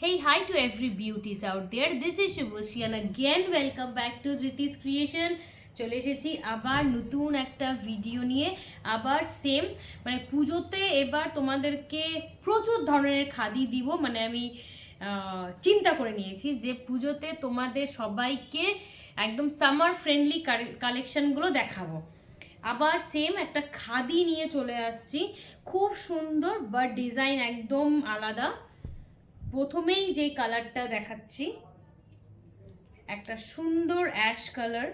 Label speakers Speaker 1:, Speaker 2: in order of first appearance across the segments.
Speaker 1: Hey, hi to every beauties out there. This is Shubhoshi and again welcome back to Dhriti's Creation. চলে এসেছি আবার নতুন একটা video নিয়ে, আবার সেম মানে পুজোতে এবার তোমাদেরকে প্রচুর ধরনের খাদি দিব। মানে আমি চিন্তা করে নিয়েছি যে পুজোতে তোমাদের সবাইকে একদম সামার ফ্রেন্ডলি কালেকশনগুলো দেখাবো। আবার সেম একটা খাদি নিয়ে চলে আসছি, খুব সুন্দর বাট ডিজাইন একদম আলাদা। প্রথমেই যে কালারটা দেখাচ্ছি একটা সুন্দর অ্যাশ কালার,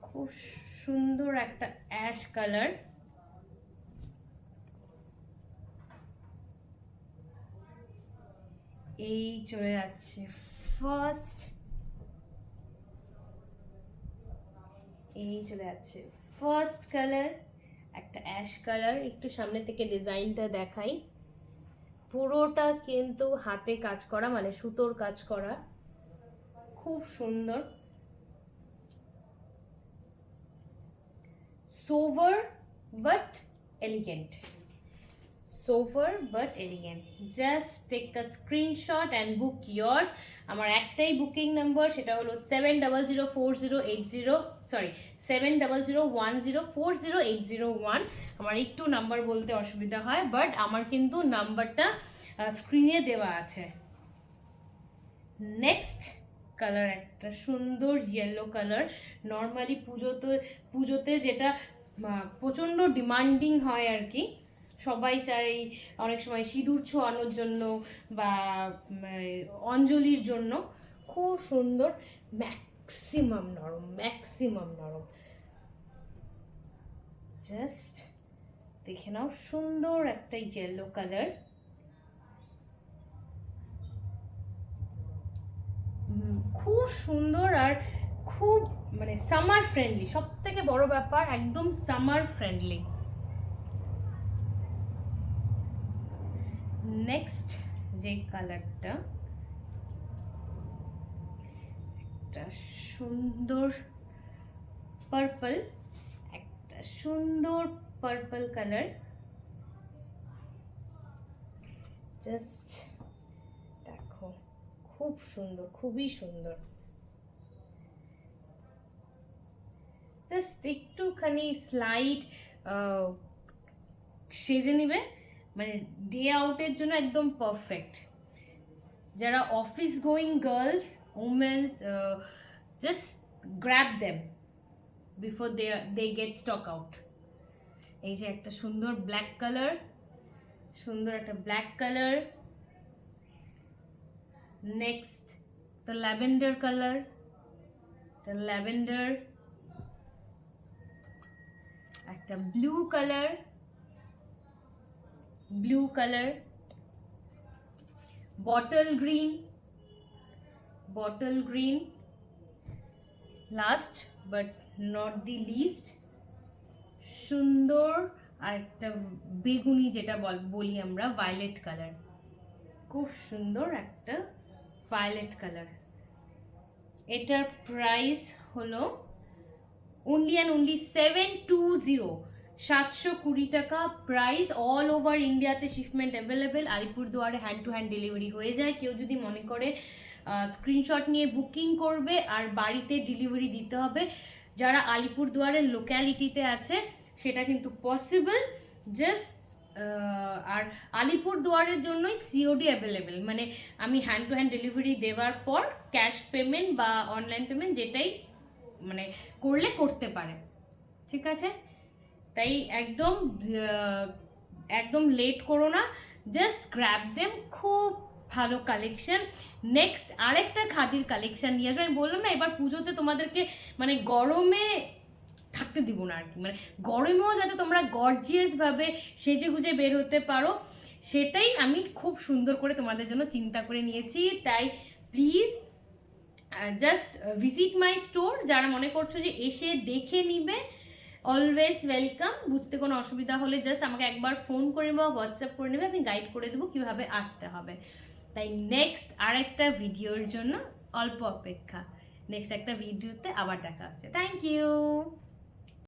Speaker 1: খুব সুন্দর একটা অ্যাশ কালার। এই চলে যাচ্ছে ফার্স্ট, এই চলে যাচ্ছে ফার্স্ট কালার একটা অ্যাশ কালার। একটু সামনে থেকে ডিজাইনটা দেখাই, পুরোটা কিন্তু হাতে কাজ করা, মানে সুতোর কাজ করা, খুব সুন্দর। Sober but elegant, sober but elegant. Just take a screenshot and book yours. আমার একটাই বুকিং নাম্বার, সেটা হলো 70040801 আমার একটু নাম্বার বলতে অসুবিধা হয়, বাট আমার কিন্তু নাম্বারটা স্ক্রিনে দেওয়া আছে। নেক্সট কালার একটা সুন্দর ইয়েলো কালার। নর্মালি পুজোতে যেটা প্রচণ্ড ডিমান্ডিং হয় আর কি, সবাই চাই অনেক সময় সিঁদুর ছোঁয়ানোর জন্য বা অঞ্জলির জন্য। খুব সুন্দর, ম্যাক্সিমাম নরম, ম্যাক্সিমাম নরম। জাস্ট দেখে নাও, সুন্দর একটা ইয়েলো কালার, খুব সুন্দর আর খুব মানে সামার ফ্রেন্ডলি। সব থেকে বড় ব্যাপার, একদম সামার ফ্রেন্ডলি। নেক্সট যে কালারটা একটা সুন্দর পার্পল, একটা সুন্দর পার্পল কালার। জাস্ট দেখো, খুব সুন্দর, খুবই সুন্দর। জাস্ট একটুখানি স্লাইড সেজে নিবে, মানে ডে আউটের জন্য একদম পারফেক্ট। যারা office going girls, women's, just grab them before they get stock out. এই যে একটা সুন্দর ব্ল্যাক কালার, সুন্দর একটা black colour. Next the lavender colour, the lavender. একটা blue colour, blue colour. Bottle green, bottle green. Last but not the least, সুন্দর আর একটা বেগুনি, যেটা বলি আমরা ভায়োলেট কালার। খুব সুন্দর একটা ভায়োলেট কালার। এটার প্রাইস হলো অনলি অ্যান্ড অনলি 720 টাকা প্রাইস। অল ওভার ইন্ডিয়াতে শিপমেন্ট অ্যাভেলেবেল। আলিপুরদুয়ারে হ্যান্ড টু হ্যান্ড ডেলিভারি হয়ে যায়। কেউ যদি মনে করে স্ক্রিনশট নিয়ে বুকিং করবে আর বাড়িতে ডেলিভারি দিতে হবে, যারা আলিপুরদুয়ারের লোক্যালিটিতে আছে সেটা কিন্তু পসিবল। জাস্ট আর আলিপুরদুয়ারের জন্যই সিওডি অ্যাভেলেবেল, মানে আমি হ্যান্ড টু হ্যান্ড ডেলিভারি দেওয়ার পর ক্যাশ পেমেন্ট বা অনলাইন পেমেন্ট যেটাই মানে করলে করতে পারে, ঠিক আছে? তাই একদম একদম লেট করো না, জাস্ট গ্র্যাব দেম। খুব ভালো কালেকশন। নেক্সট আরেকটা খাদির কালেকশন নিয়ে আসবো। আমি বললাম না এবার পুজোতে তোমাদেরকে মানে গরমে থাকতে দিব না আর কি, মানে গরমেও যাতে তোমরা গর্জিয়াস ভাবে সেজে গুজে বের হতে পারো, সেটাই আমি খুব সুন্দর করে তোমাদের জন্য চিন্তা করে নিয়েছি। তাই please just visit my store. যারা মনে করছো যে এসে দেখে নিবে, অলওয়েজ ওয়েলকাম। বুঝতে কোনো অসুবিধা হলে জাস্ট আমাকে একবার ফোন করে বা হোয়াটসঅ্যাপ করে নেবে, আমি গাইড করে দেবো কিভাবে আসতে হবে। তাই নেক্সট আরেকটা ভিডিওর জন্য অল্প অপেক্ষা, নেক্সট একটা ভিডিওতে আবার দেখা হচ্ছে। Thank you.